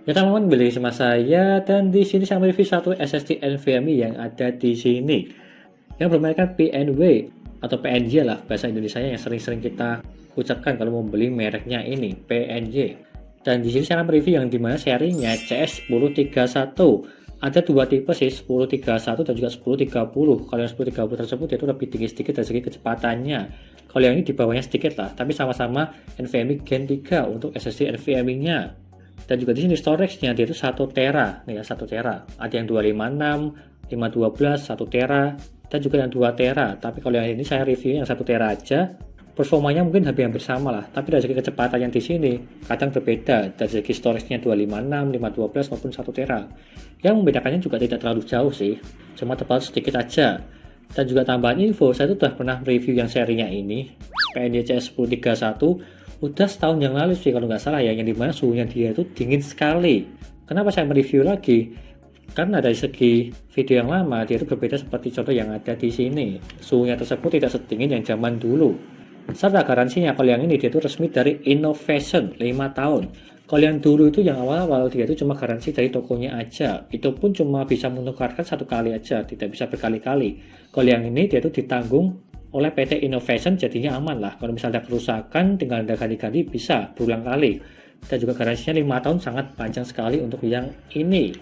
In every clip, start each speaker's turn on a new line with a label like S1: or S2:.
S1: Ya teman-teman, beli sama saya dan di sini saya mereview satu SSD NVMe yang ada di sini yang bermerek PNW atau PNJ lah bahasa Indonesia yang sering-sering kita ucapkan kalau mau beli mereknya ini PNJ. Dan di sini saya akan mereview yang dimana serinya CS1031. Ada dua tipe sih, 1031 dan juga 1030. Kalau yang 1030 tersebut itu lebih tinggi sedikit dari segi kecepatannya. Kalau yang ini di bawahnya sedikit lah, tapi sama-sama NVMe Gen 3 untuk SSD NVMe-nya. Dan juga di sini storage-nya dia itu 1 tera, nih ya 1 tera. Ada yang 256, 512, 1 tera, dan juga yang 2 tera. Tapi kalau yang ini saya review yang 1 tera aja. Performanya mungkin hampir sama lah, tapi dari segi kecepatan yang di sini kadang berbeda dari segi storage-nya 256, 512 maupun 1 tera. Yang membedakannya juga tidak terlalu jauh sih, cuma tebal sedikit aja. Dan juga tambahan info, saya tuh sudah pernah review yang serinya ini, PNJ CS1031, udah setahun yang lalu sih kalau nggak salah ya, yang dimana suhunya dia itu dingin sekali. Kenapa saya mereview lagi? Karena dari segi video yang lama dia itu berbeda seperti contoh yang ada di sini. Suhunya tersebut tidak sedingin yang zaman dulu. Serta garansinya kalau yang ini dia itu resmi dari Innovation 5 tahun. Kalau yang dulu itu yang awal-awal dia itu cuma garansi dari tokonya aja. Itu pun cuma bisa menukarkan 1 kali aja, tidak bisa berkali-kali. Kalau yang ini dia itu ditanggung oleh PT Innovation, jadinya aman lah. Kalau misalnya ada kerusakan tinggal ada ganti-ganti bisa berulang kali. Dan juga garansinya 5 tahun sangat panjang sekali untuk yang ini.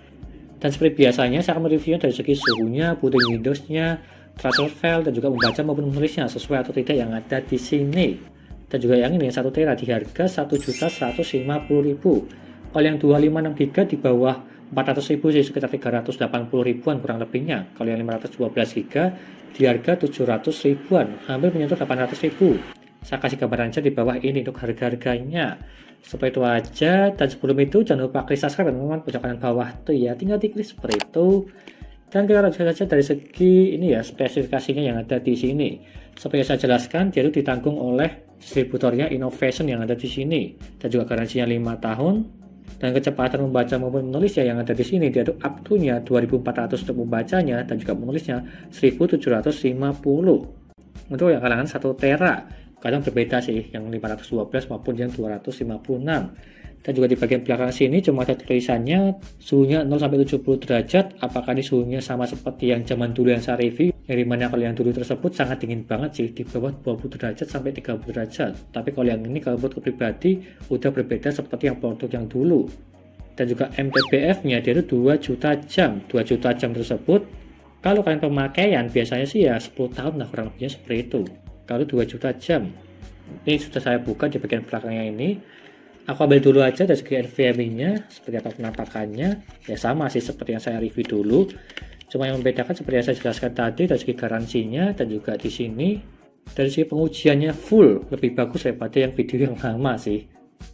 S1: Dan seperti biasanya saya akan mereviewnya dari segi suhunya, booting Windows-nya, transfer file, dan juga membaca maupun menulisnya sesuai atau tidak yang ada di sini. Dan juga yang ini 1 tera di harga 1.150.000. Kalau yang 256 GB di bawah 400.000 sih, sekitar 380 ribuan kurang lebihnya. Kalau yang 512 GB di harga 700 ribuan, hampir menyentuh 800.000. Saya kasih gambaran aja di bawah ini untuk harga-harganya. Seperti itu aja, dan sebelum itu jangan lupa klik subscribe teman-teman, pojok kanan bawah tuh ya, tinggal diklik seperti itu. Dan kita lanjut saja dari segi ini ya, spesifikasinya yang ada di sini. Seperti yang saya jelaskan, dia itu ditanggung oleh distributornya Innovation yang ada di sini, dan juga garansinya 5 tahun. Dan kecepatan membaca maupun menulis ya yang ada di sini dia itu up to-nya 2400 untuk membacanya dan juga menulisnya 1750. Untuk yang kalangan 1 tera, kadang berbeda sih yang 512 maupun yang 256. Dan juga di bagian belakang sini cuma ada tulisannya suhunya 0 sampai 70 derajat. Apakah ini suhunya sama seperti yang zaman dulu yang saya review? Yang dimana kalau yang dulu tersebut sangat dingin banget sih, di bawah 20 derajat sampai 30 derajat. Tapi kalau yang ini kalau buat pribadi udah berbeda seperti yang produk yang dulu. Dan juga MTBF-nya dia itu 2 juta jam. 2 juta jam tersebut kalau kalian pemakaian biasanya sih ya 10 tahun lah kurang lebihnya seperti itu. Kalau 2 juta jam. Ini sudah saya buka di bagian belakangnya ini. Aku ambil dulu aja dari segi NVMe-nya, seperti apa penampakannya. Ya sama sih seperti yang saya review dulu. Cuma yang membedakan seperti yang saya jelaskan tadi dari segi garansinya, dan juga di sini dari segi pengujiannya full, lebih bagus daripada yang video yang lama sih.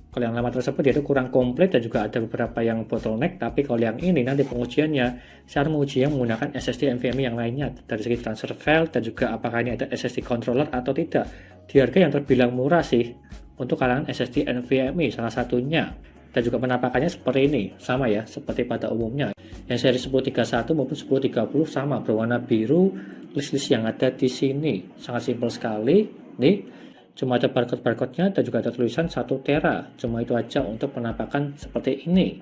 S1: Kalau yang lama tersebut dia itu kurang komplit dan juga ada beberapa yang bottleneck, tapi kalau yang ini nanti pengujiannya saya menguji yang menggunakan SSD NVMe yang lainnya dari segi transfer file dan juga apakah ini ada SSD controller atau tidak. Di harga yang terbilang murah sih untuk kalangan SSD NVMe salah satunya. Dan juga penampakannya seperti ini, sama ya seperti pada umumnya. Yang seri 1031 maupun 1030 sama berwarna biru. List-list yang ada di sini sangat simpel sekali. Nih, cuma ada barcode-barcode-nya dan juga ada tulisan 1 tera. Cuma itu aja untuk penampakan seperti ini.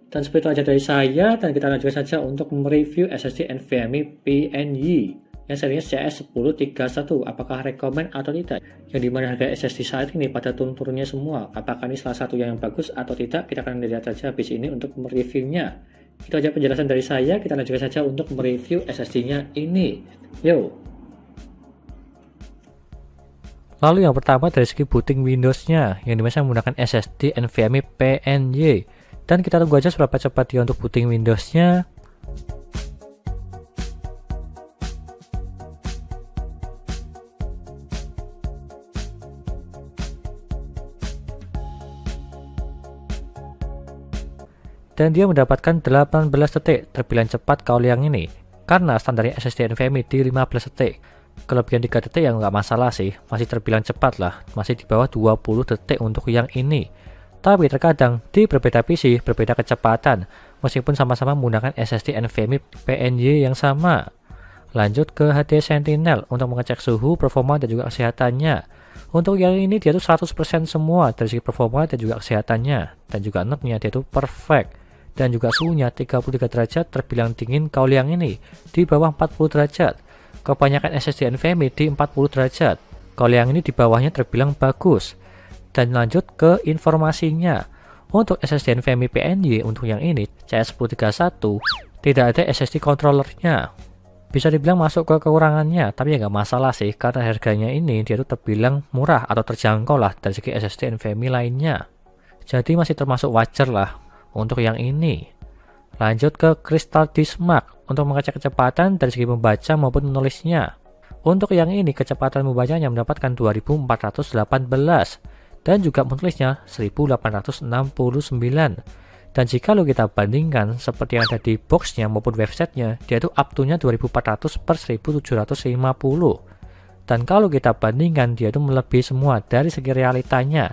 S1: Dan seperti itu aja dari saya, dan kita lanjutkan saja untuk mereview SSD NVMe PNY yang serinya CS1031. Apakah rekomend atau tidak? Yang dimana harga SSD saat ini pada turun-turunnya semua. Apakah ini salah satu yang bagus atau tidak? Kita akan lihat saja habis ini untuk mereviewnya. Itu aja penjelasan dari saya. Kita lanjutkan saja untuk mereview SSD-nya ini. Yo. Lalu yang pertama dari segi booting Windows-nya, yang dimana saya menggunakan SSD NVMe PNY. Dan kita tunggu aja seberapa cepat dia untuk booting Windows-nya. Dan dia mendapatkan 18 detik, terbilang cepat kalau yang ini. Karena standarnya SSD NVMe di 15 detik. Kelebihan 3 detik yang nggak masalah sih, masih terbilang cepat lah, masih di bawah 20 detik untuk yang ini. Tapi terkadang di berbeda PC, berbeda kecepatan, meskipun sama-sama menggunakan SSD NVMe PNY yang sama. Lanjut ke HD Sentinel untuk mengecek suhu, performa, dan juga kesehatannya. Untuk yang ini dia tuh 100% semua dari segi performa dan juga kesehatannya, dan juga netnya dia tuh perfect, dan juga suhunya 33 derajat terbilang dingin. Kalau yang ini di bawah 40 derajat. Kebanyakan SSD NVMe di 40 derajat. Kalau yang ini di bawahnya terbilang bagus. Dan lanjut ke informasinya. Untuk SSD NVMe PNY untuk yang ini CS1031 tidak ada SSD controllernya. Bisa dibilang masuk ke kekurangannya, tapi ya nggak masalah sih, karena harganya ini dia tuh terbilang murah atau terjangkau lah dari segi SSD NVMe lainnya. Jadi masih termasuk wajar lah untuk yang ini. Lanjut ke Crystal Disk Mark untuk mengecek kecepatan dari segi membaca maupun menulisnya. Untuk yang ini kecepatan membacanya mendapatkan 2418 dan juga menulisnya 1869. Dan jika lo kita bandingkan seperti yang ada di boxnya maupun websitenya, dia tuh up to-nya 2400 per 1750. Dan kalau kita bandingkan, dia tuh melebihi semua dari segi realitanya.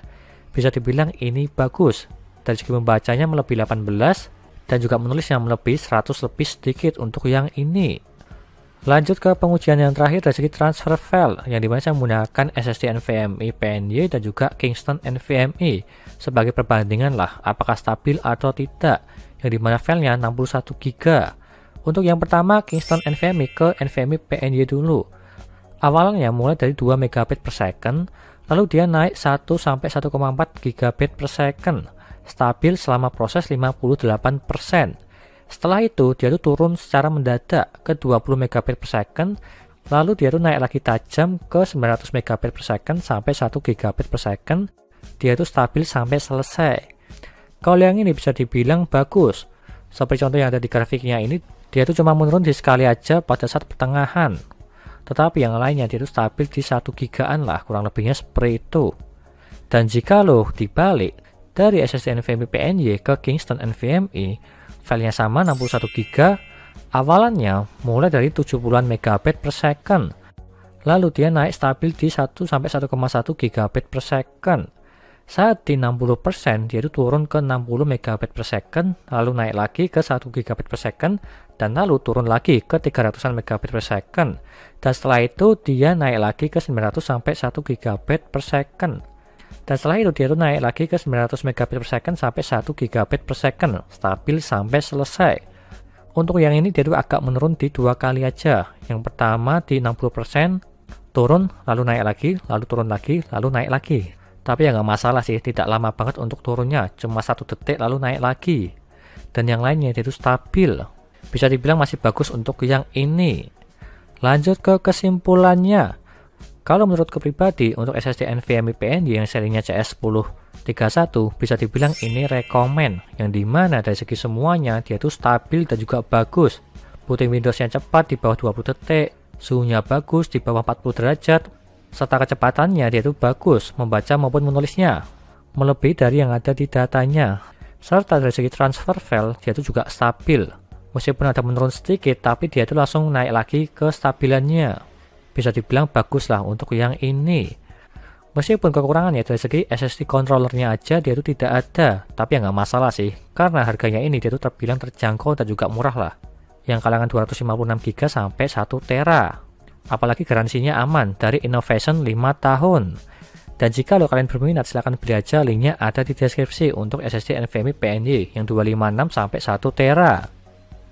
S1: Bisa dibilang ini bagus. Dari segi membacanya melebihi 18 dan juga menulisnya melebihi 100 lebih sedikit untuk yang ini. Lanjut ke pengujian yang terakhir dari segi transfer file, yang dimana saya menggunakan SSD NVMe PNY dan juga Kingston NVMe sebagai perbandingan lah apakah stabil atau tidak, yang dimana filenya 61 GB. Untuk yang pertama Kingston NVMe ke NVMe PNY dulu. Awalnya mulai dari 2 megabit per second, lalu dia naik 1 sampai 1,4 gigabit per second, stabil selama proses 58%. Setelah itu dia tuh turun secara mendadak ke 20 megabit per second, lalu dia tuh naik lagi tajam ke 900 megabit per second sampai 1 gigabit per second. Dia tuh stabil sampai selesai. Kalau yang ini bisa dibilang bagus. Seperti contoh yang ada di grafiknya ini, dia tuh cuma menurun di sekali aja pada saat pertengahan. Tetapi yang lainnya dia tuh stabil di 1 gigaan lah, kurang lebihnya seperti itu. Dan jika lo dibalik dari SSD NVMe PNY ke Kingston NVMe, filenya sama 61 GB, awalannya mulai dari 70-an megabit per second. Lalu dia naik stabil di 1 sampai 1,1 gigabit per second. Saat di 60%, dia itu turun ke 60 megabit per second, lalu naik lagi ke 1 gigabit per second, dan lalu turun lagi ke 300-an megabit per second. Dan setelah itu dia naik lagi ke 900 sampai 1 gigabit per second. Dan setelah itu dia tuh naik lagi ke 900 megabit per second sampai 1 gigabit per second, stabil sampai selesai. Untuk yang ini dia tuh agak menurun di 2 kali aja. Yang pertama di 60%, turun, lalu naik lagi, lalu turun lagi, lalu naik lagi. Tapi ya nggak masalah sih, tidak lama banget untuk turunnya, cuma 1 detik lalu naik lagi. Dan yang lainnya dia tuh stabil. Bisa dibilang masih bagus untuk yang ini. Lanjut ke kesimpulannya. Kalau menurutku pribadi, untuk SSD NVMe PNY yang serinya CS1031 bisa dibilang ini rekomen, yang dimana dari segi semuanya dia tuh stabil dan juga bagus. Booting Windows yang cepat di bawah 20 detik, suhunya bagus di bawah 40 derajat, serta kecepatannya dia tuh bagus membaca maupun menulisnya, melebihi dari yang ada di datanya. Serta dari segi transfer file dia tuh juga stabil. Meskipun ada menurun sedikit, tapi dia tuh langsung naik lagi ke stabilannya. Bisa dibilang bagus lah untuk yang ini. Meskipun kekurangannya dari segi SSD controllernya aja dia itu tidak ada, tapi ya nggak masalah sih, karena harganya ini dia itu terbilang terjangkau dan juga murah lah, yang kalangan 256 GB sampai 1 tera. Apalagi garansinya aman dari Innovation 5 tahun. Dan jika lo kalian berminat, silahkan beli aja, linknya ada di deskripsi untuk SSD NVMe PNY yang 256 sampai 1 tera.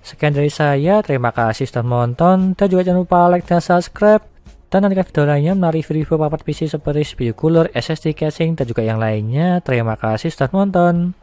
S1: Sekian dari saya, terima kasih sudah menonton, dan juga jangan lupa like dan subscribe. Dan nantikan video lainnya melalui review papan PC seperti CPU cooler, SSD casing, dan juga yang lainnya. Terima kasih sudah menonton.